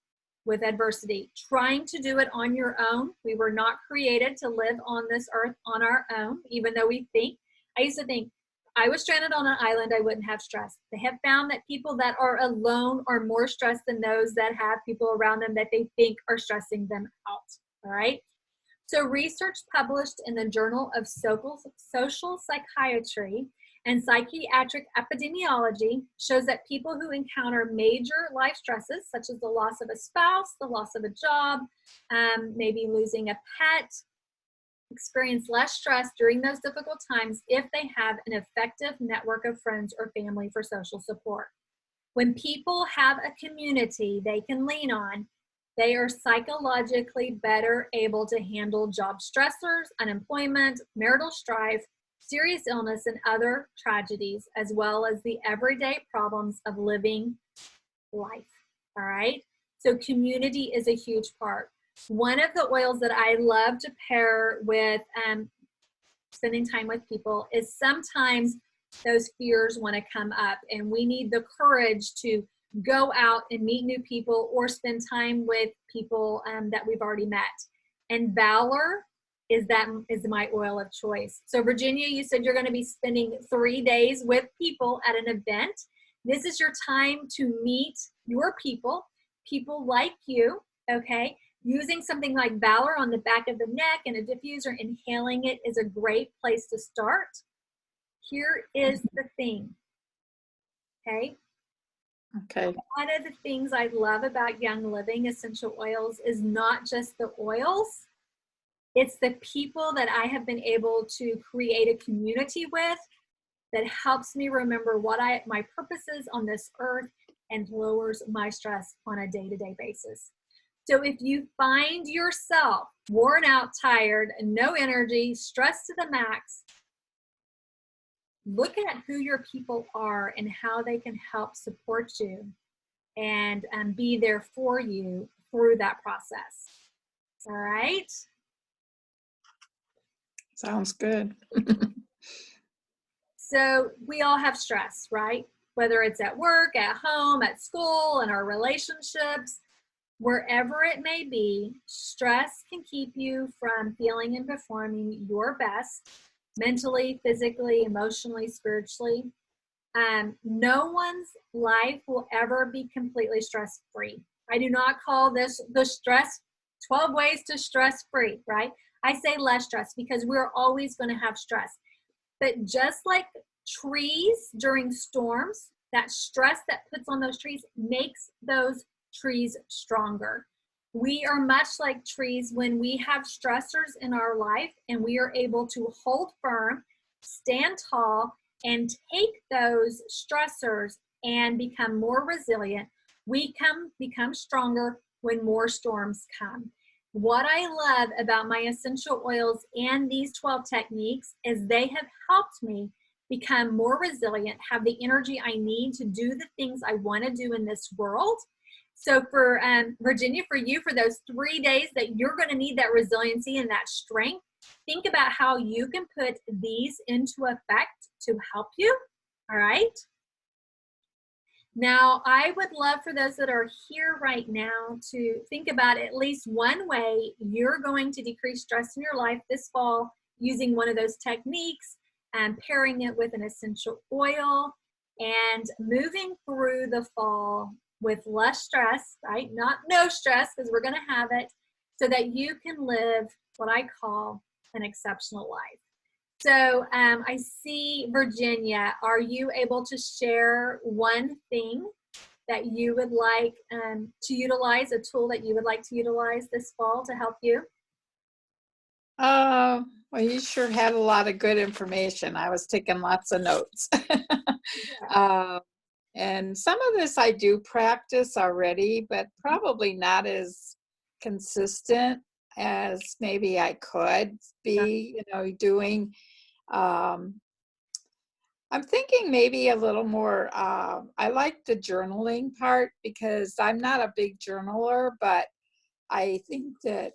with adversity. Trying to do it on your own, we were not created to live on this earth on our own, even though we think. I used to think, I was stranded on an island, I wouldn't have stress. They have found that people that are alone are more stressed than those that have people around them that they think are stressing them out, all right? So research published in the Journal of Social Psychiatry and Psychiatric Epidemiology shows that people who encounter major life stresses, such as the loss of a spouse, the loss of a job, maybe losing a pet, experience less stress during those difficult times if they have an effective network of friends or family for social support. When people have a community they can lean on, they are psychologically better able to handle job stressors, unemployment, marital strife, serious illness, and other tragedies, as well as the everyday problems of living life, all right? So community is a huge part. One of the oils that I love to pair with spending time with people is sometimes those fears want to come up and we need the courage to go out and meet new people or spend time with people that we've already met. And valor is my oil of choice. So Virginia, you said you're going to be spending 3 days with people at an event. This is your time to meet your people like you, okay? Using something like Valor on the back of the neck and a diffuser, inhaling it is a great place to start. Here is the thing, okay? Okay. One of the things I love about Young Living essential oils is not just the oils, it's the people that I have been able to create a community with that helps me remember what my purpose is on this earth and lowers my stress on a day-to-day basis. So if you find yourself worn out, tired, and no energy, stressed to the max, look at who your people are and how they can help support you and be there for you through that process. All right? Sounds good. So we all have stress, right? Whether it's at work, at home, at school, in our relationships, wherever it may be, stress can keep you from feeling and performing your best mentally, physically, emotionally, spiritually. No one's life will ever be completely stress-free. I do not call this the stress 12 ways to stress-free, right? I say less stress because we're always going to have stress. But just like trees during storms, that stress that puts on those trees makes those trees stronger. We are much like trees when we have stressors in our life and we are able to hold firm, stand tall, and take those stressors and become more resilient. We become stronger when more storms come. What I love about my essential oils and these 12 techniques is they have helped me become more resilient, have the energy I need to do the things I want to do in this world. So for Virginia, for you, for those 3 days that you're going to need that resiliency and that strength, think about how you can put these into effect to help you, all right? Now, I would love for those that are here right now to think about at least one way you're going to decrease stress in your life this fall using one of those techniques and pairing it with an essential oil and moving through the fall with less stress, right? Not no stress, because we're going to have it, so that you can live what I call an exceptional life. So I see, Virginia, are you able to share one thing that you would like to utilize, a tool that you would like to utilize this fall to help you? Well, you sure had a lot of good information. I was taking lots of notes. And some of this I do practice already, but probably not as consistent as maybe I could be, doing. I'm thinking maybe a little more, I like the journaling part because I'm not a big journaler, but I think that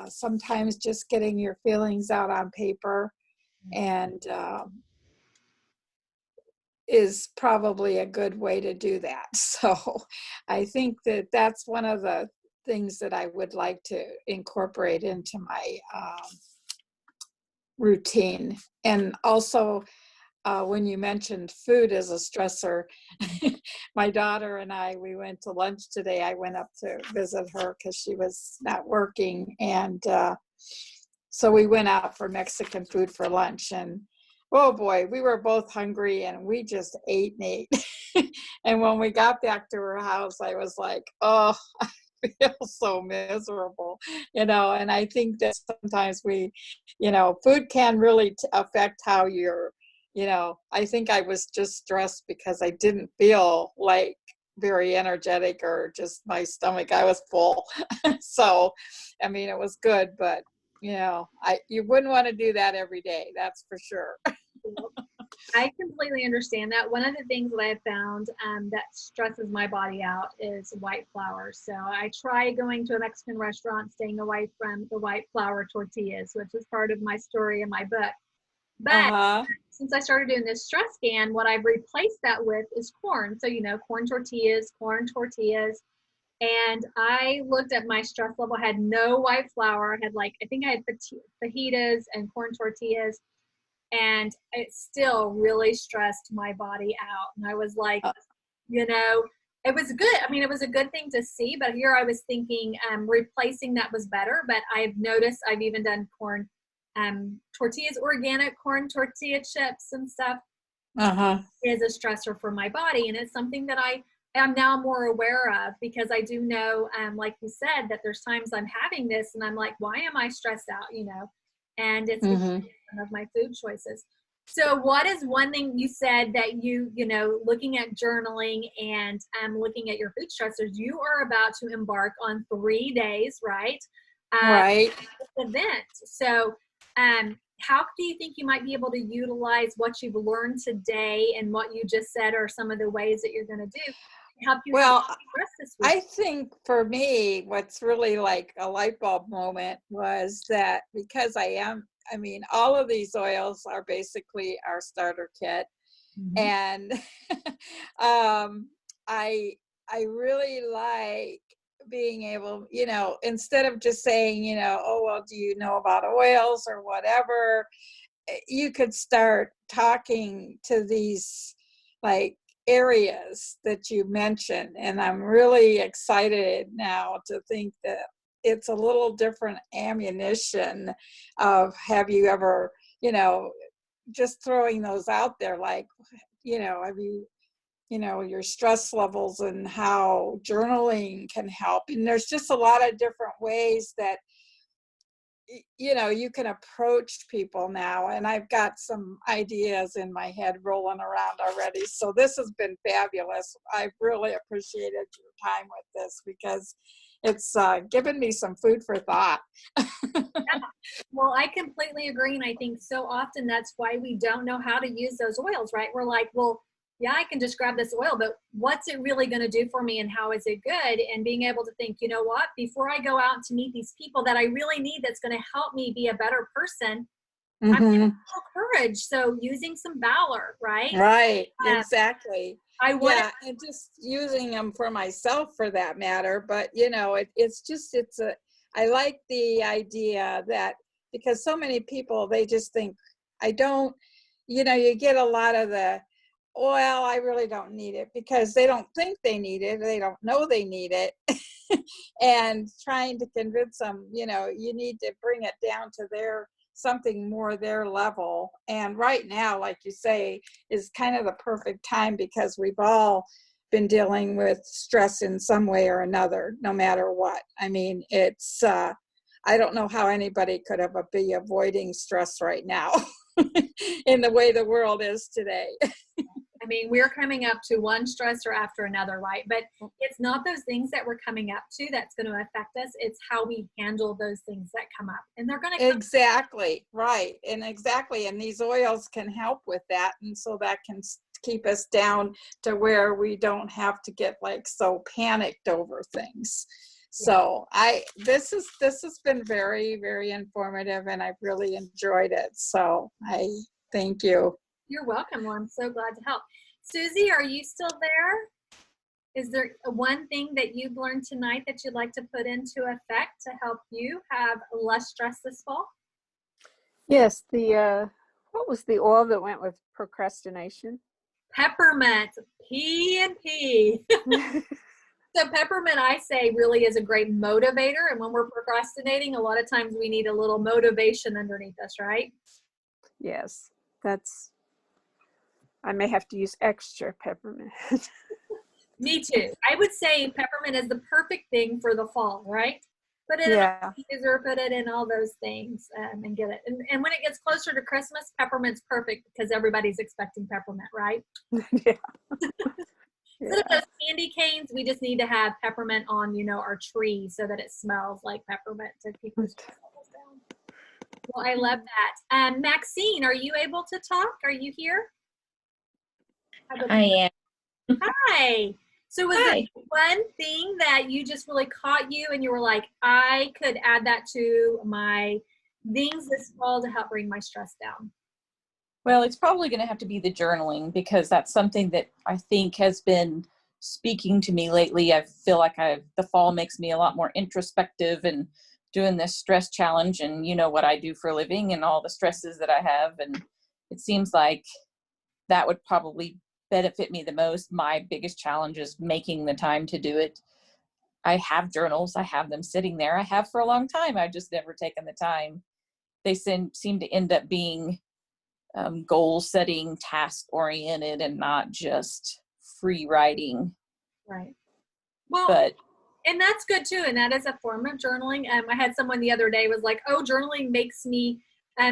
sometimes just getting your feelings out on paper and is probably a good way to do that. So I think that that's one of the things that I would like to incorporate into my routine. And also, when you mentioned food as a stressor, my daughter and we went to lunch today. I went up to visit her because she was not working. And so we went out for Mexican food for lunch. And oh boy, we were both hungry and we just ate and ate. And when we got back to her house, I was like, oh, I feel so miserable, and I think that sometimes food can really affect how you're, I think I was just stressed because I didn't feel like very energetic or just my stomach, I was full. So, I mean, it was good, but you wouldn't want to do that every day. That's for sure. I completely understand that. One of the things that I have found that stresses my body out is white flour. So I try going to a Mexican restaurant, staying away from the white flour tortillas, which is part of my story in my book. But since I started doing this stress scan, what I've replaced that with is corn. So, corn tortillas. And I looked at my stress level, I had no white flour. I had like, I think I had fajitas and corn tortillas. And it still really stressed my body out. And I was like, you know, it was good. I mean, it was a good thing to see, but here I was thinking replacing that was better. But I've noticed I've even done corn tortillas, organic corn tortilla chips and stuff is a stressor for my body. And it's something that I am now more aware of, because I do know, like you said, that there's times I'm having this and I'm like, why am I stressed out, you know? And it's because of my food choices. So what is one thing you said that you know, looking at journaling and looking at your food stressors, you are about to embark on 3 days, right? Right. Event. So how do you think you might be able to utilize what you've learned today and what you just said are some of the ways that you're going to do to help you Well, rest this week? I think for me, what's really like a light bulb moment was that because I mean, all of these oils are basically our starter kit. And I really like being able, you know, instead of just saying, you know, oh, well, do you know about oils or whatever, you could start talking to these like areas that you mentioned. And I'm really excited now to think that it's a little different ammunition of, have you ever, you know, just throwing those out there, like, you know, have you, you know, your stress levels and how journaling can help. And there's just a lot of different ways that, you know, you can approach people now. And I've got some ideas in my head rolling around already. So this has been fabulous. I've really appreciated your time with this, because it's given me some food for thought. Yeah. Well, I completely agree. And I think so often that's why we don't know how to use those oils, right? We're like, well, yeah, I can just grab this oil, but what's it really going to do for me and how is it good? And being able to think, you know what, before I go out to meet these people that I really need, that's going to help me be a better person, I'm going to show courage. So using some valor, right? Right, exactly. Yeah, and just using them for myself for that matter. But, you know, I like the idea that, because so many people, they just think, I don't, you know, you get a lot of the, well, I really don't need it, because they don't think they need it. They don't know they need it. And trying to convince them, you know, you need to bring it down to something more their level. And right now, like you say, is kind of the perfect time, because we've all been dealing with stress in some way or another, no matter what. I mean, it's, I don't know how anybody could be avoiding stress right now in the way the world is today. I mean, we're coming up to one stressor after another, right? But it's not those things that we're coming up to that's going to affect us. It's how we handle those things that come up. And they're going to Exactly, right. And exactly. And these oils can help with that. And so that can keep us down to where we don't have to get like so panicked over things. So this has been very, very informative, and I've really enjoyed it. So I thank you. You're welcome. Well, I'm so glad to help. Susie, are you still there? Is there one thing that you've learned tonight that you'd like to put into effect to help you have less stress this fall? Yes, what was the oil that went with procrastination? Peppermint, P&P. So peppermint, I say, really is a great motivator. And when we're procrastinating, a lot of times we need a little motivation underneath us, right? Yes, I may have to use extra peppermint. Me too. I would say peppermint is the perfect thing for the fall, right? Put it in a freezer, put it in all those things, and get it. And when it gets closer to Christmas, peppermint's perfect because everybody's expecting peppermint, right? Yeah. Instead of those candy canes, we just need to have peppermint on, you know, our tree so that it smells like peppermint to keep the stress levels down. Well, I love that. Maxine, are you able to talk? Are you here? I am. Hi. So was there one thing that you just really caught you and you were like, I could add that to my things this fall to help bring my stress down? Well, it's probably going to have to be the journaling, because that's something that I think has been speaking to me lately. I feel like the fall makes me a lot more introspective and doing this stress challenge, and you know what I do for a living and all the stresses that I have. And it seems like that would probably benefit me the most. My biggest challenge is making the time to do it. I have journals. I have them sitting there. I have for a long time. I've just never taken the time. They seem to end up being goal setting, task oriented, and not just free writing. Right. Well, But and that's good too. And that is a form of journaling. I had someone the other day was like, oh, journaling makes me,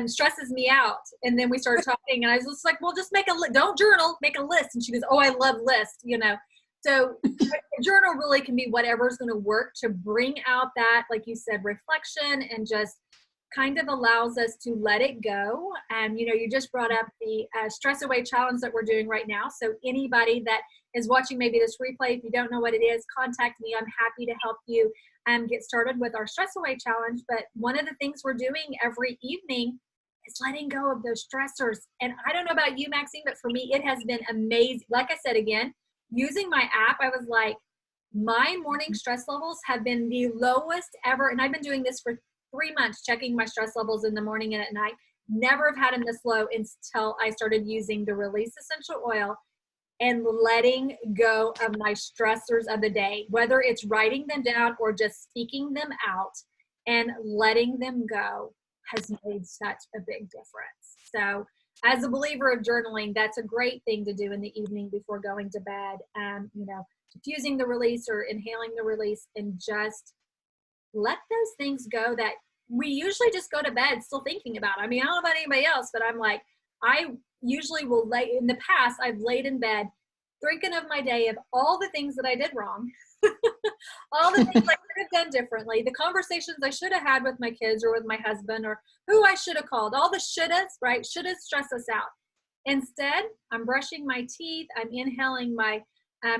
stresses me out. And then we started talking and I was just like, well, just make don't journal, make a list. And she goes, oh, I love lists, you know. So a journal really can be whatever's going to work to bring out that, like you said, reflection, and just kind of allows us to let it go. And, you know, you just brought up the stress away challenge that we're doing right now. So anybody that is watching maybe this replay, if you don't know what it is, contact me. I'm happy to help you get started with our stress away challenge. But one of the things we're doing every evening is letting go of those stressors. And I don't know about you, Maxine, but for me, it has been amazing. Like I said, again, using my app, I was like, my morning stress levels have been the lowest ever. And I've been doing this for 3 months, checking my stress levels in the morning and at night. Never have had them this low until I started using the Release Essential Oil and letting go of my stressors of the day, whether it's writing them down or just speaking them out and letting them go has made such a big difference. So as a believer of journaling, that's a great thing to do in the evening before going to bed. You know, diffusing the release or inhaling the release, and just let those things go that we usually just go to bed still thinking about. I mean, I don't know about anybody else, but I'm like, I usually will in the past, I've laid in bed thinking of my day, of all the things that I did wrong, all the things I could have done differently, the conversations I should have had with my kids or with my husband, or who I should have called, all the shouldas, right? Shouldas stress us out. Instead, I'm brushing my teeth, I'm inhaling my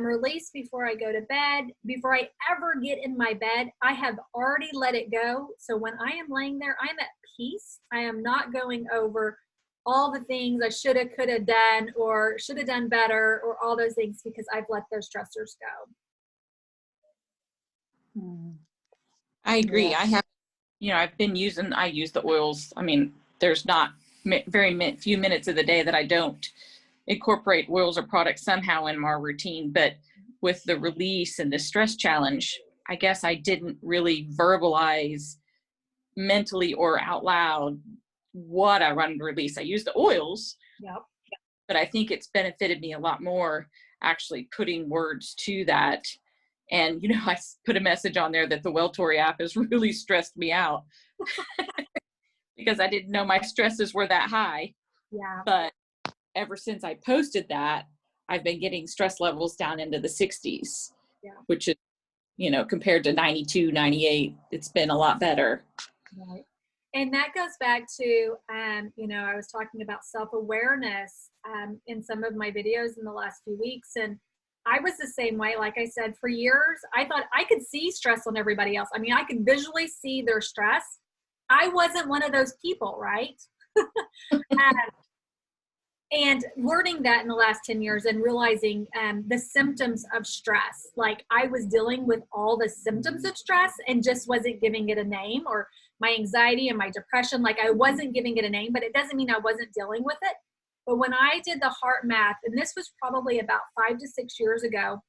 release before I go to bed. Before I ever get in my bed, I have already let it go. So when I am laying there, I'm at peace. I am not going over all the things I should have, could have done, or should have done better, or all those things, because I've let those stressors go. I agree. Yeah. I have, you know, I use the oils. I mean, there's not few minutes of the day that I don't incorporate oils or products somehow in my routine. But with the release and the stress challenge, I guess I didn't really verbalize mentally or out loud what I run to release. I use the oils, Yep. but I think it's benefited me a lot more actually putting words to that. And, you know, I put a message on there that the Welltory app has really stressed me out because I didn't know my stresses were that high. Yeah. But ever since I posted that, I've been getting stress levels down into the 60s, which is, you know, compared to 92, 98, it's been a lot better. Right. And that goes back to, you know, I was talking about self-awareness in some of my videos in the last few weeks. And I was the same way. Like I said, for years, I thought I could see stress on everybody else. I mean, I could visually see their stress. I wasn't one of those people, right? And learning that in the last 10 years and realizing the symptoms of stress, like I was dealing with all the symptoms of stress and just wasn't giving it a name, or my anxiety and my depression, like I wasn't giving it a name, but it doesn't mean I wasn't dealing with it. But when I did the heart math, and this was probably about 5 to 6 years ago,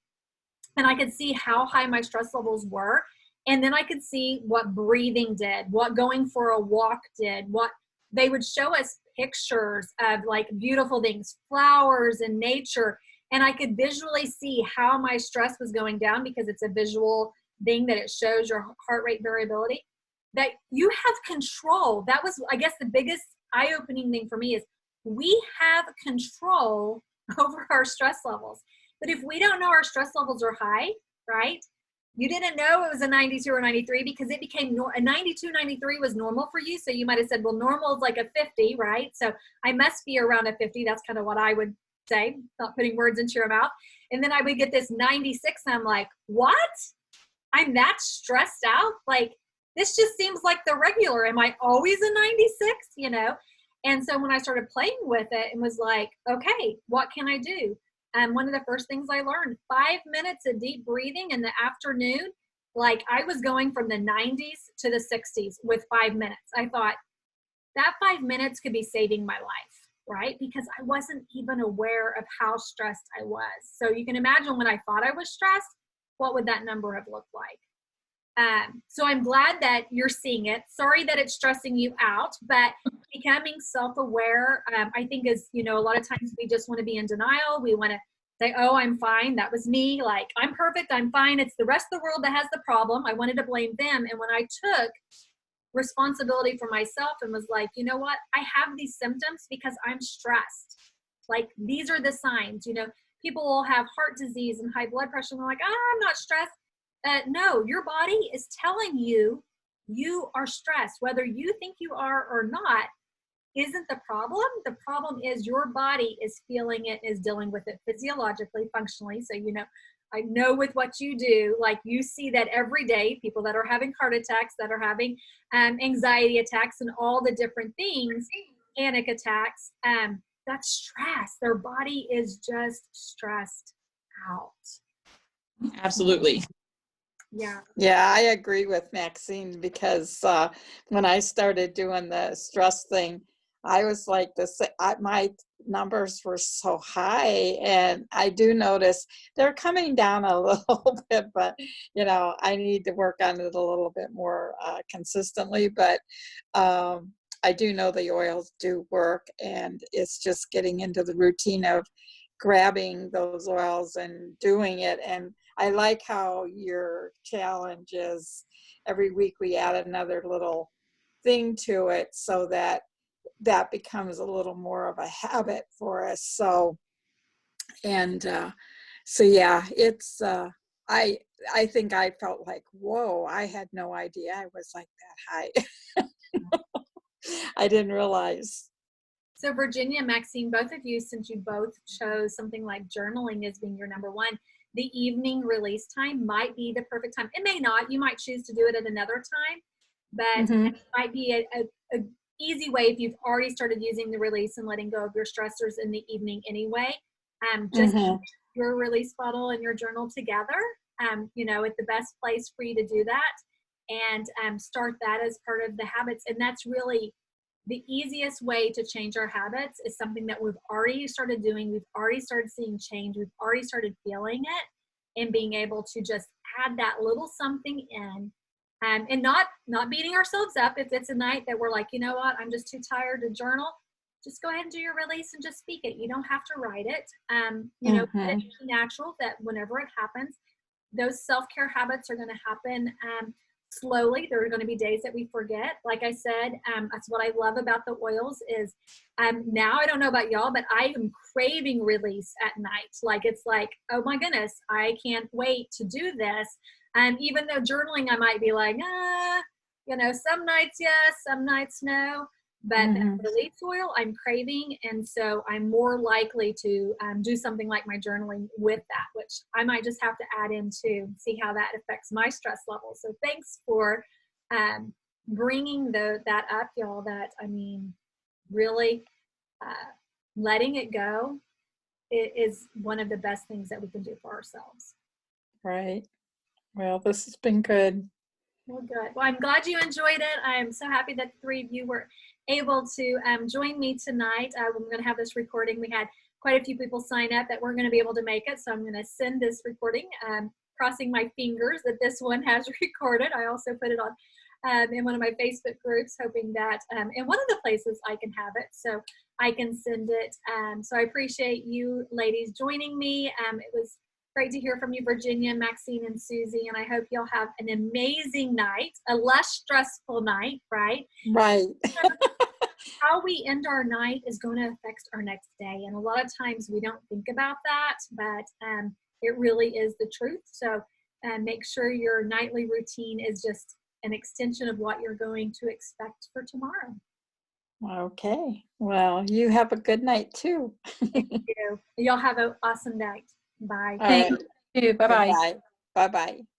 and I could see how high my stress levels were, and then I could see what breathing did, what going for a walk did, what they would show us pictures of like beautiful things, flowers and nature. And I could visually see how my stress was going down, because it's a visual thing that it shows your heart rate variability, that you have control. That was, I guess, the biggest eye-opening thing for me is we have control over our stress levels. But if we don't know our stress levels are high, right? You didn't know it was a 92 or 93 because it became a 92, 93 was normal for you. So you might have said, well, normal is like a 50, right? So I must be around a 50. That's kind of what I would say, not putting words into your mouth. And then I would get this 96 and I'm like, what? I'm that stressed out? Like, this just seems like the regular. Am I always a 96, you know? And so when I started playing with it and was like, okay, what can I do? one of the first things I learned, 5 minutes of deep breathing in the afternoon. Like I was going from the 90s to the 60s with 5 minutes. I thought that 5 minutes could be saving my life, right? Because I wasn't even aware of how stressed I was. So you can imagine when I thought I was stressed, what would that number have looked like? So I'm glad that you're seeing it. Sorry that it's stressing you out, but becoming self-aware, I think is, a lot of times we just want to be in denial. We want to say, oh, I'm fine. That was me. Like, I'm perfect. I'm fine. It's the rest of the world that has the problem. I wanted to blame them. And when I took responsibility for myself and was like, you know what? I have these symptoms because I'm stressed. Like, these are the signs. People will have heart disease and high blood pressure. And they're like, oh, I'm not stressed. No, your body is telling you you are stressed. Whether you think you are or not isn't the problem. The problem is your body is feeling it, is dealing with it physiologically, functionally. So, I know with what you do, like you see that every day, people that are having heart attacks, that are having anxiety attacks and all the different things, panic attacks, that's stress. Their body is just stressed out. Absolutely. Yeah. Yeah, I agree with Maxine because when I started doing the stress thing, I was like my numbers were so high, and I do notice they're coming down a little bit, but I need to work on it a little bit more consistently. But I do know the oils do work, and it's just getting into the routine of grabbing those oils and doing it. And I like how your challenge is every week we add another little thing to it so that becomes a little more of a habit for us. So yeah, it's I think I felt like, whoa, I had no idea I was like that high. I didn't realize. So Virginia, Maxine, both of you, since you both chose something like journaling as being your number one, the evening release time might be the perfect time. It may not. You might choose to do it at another time, but it might be a easy way if you've already started using the release and letting go of your stressors in the evening anyway. Just keep your release bottle and your journal together, at the best place for you to do that, and start that as part of the habits. And that's really the easiest way to change our habits is something that we've already started doing. We've already started seeing change. We've already started feeling it, and being able to just add that little something in, and not beating ourselves up if it's a night that we're like, you know what, I'm just too tired to journal. Just go ahead and do your release and just speak it. You don't have to write it. Let it be natural that whenever it happens, those self-care habits are going to happen slowly. There are going to be days that we forget. Like I said, that's what I love about the oils is now, I don't know about y'all, but I am craving release at night. Like, it's like, oh my goodness, I can't wait to do this. Even though journaling, I might be like, some nights yes, some nights no. But that release oil, I'm craving, and so I'm more likely to do something like my journaling with that, which I might just have to add in to see how that affects my stress level. So thanks for bringing that up, y'all. That, really letting it go is one of the best things that we can do for ourselves. Right. Well, this has been good. Well, good. Well, I'm glad you enjoyed it. I'm so happy that the three of you were able to join me tonight. I'm going to have this recording. We had quite a few people sign up that weren't going to be able to make it, so I'm going to send this recording, crossing my fingers that this one has recorded. I also put it on in one of my Facebook groups, hoping that in one of the places I can have it, so I can send it. So I appreciate you ladies joining me. It was great to hear from you, Virginia, Maxine, and Susie, and I hope you'll have an amazing night, a less stressful night, right? Right. How we end our night is going to affect our next day, and a lot of times we don't think about that, but it really is the truth. So make sure your nightly routine is just an extension of what you're going to expect for tomorrow. Okay. Well, you have a good night too. Thank you. Y'all have an awesome night. Bye. Thank you. Bye-bye. Bye-bye. Bye-bye.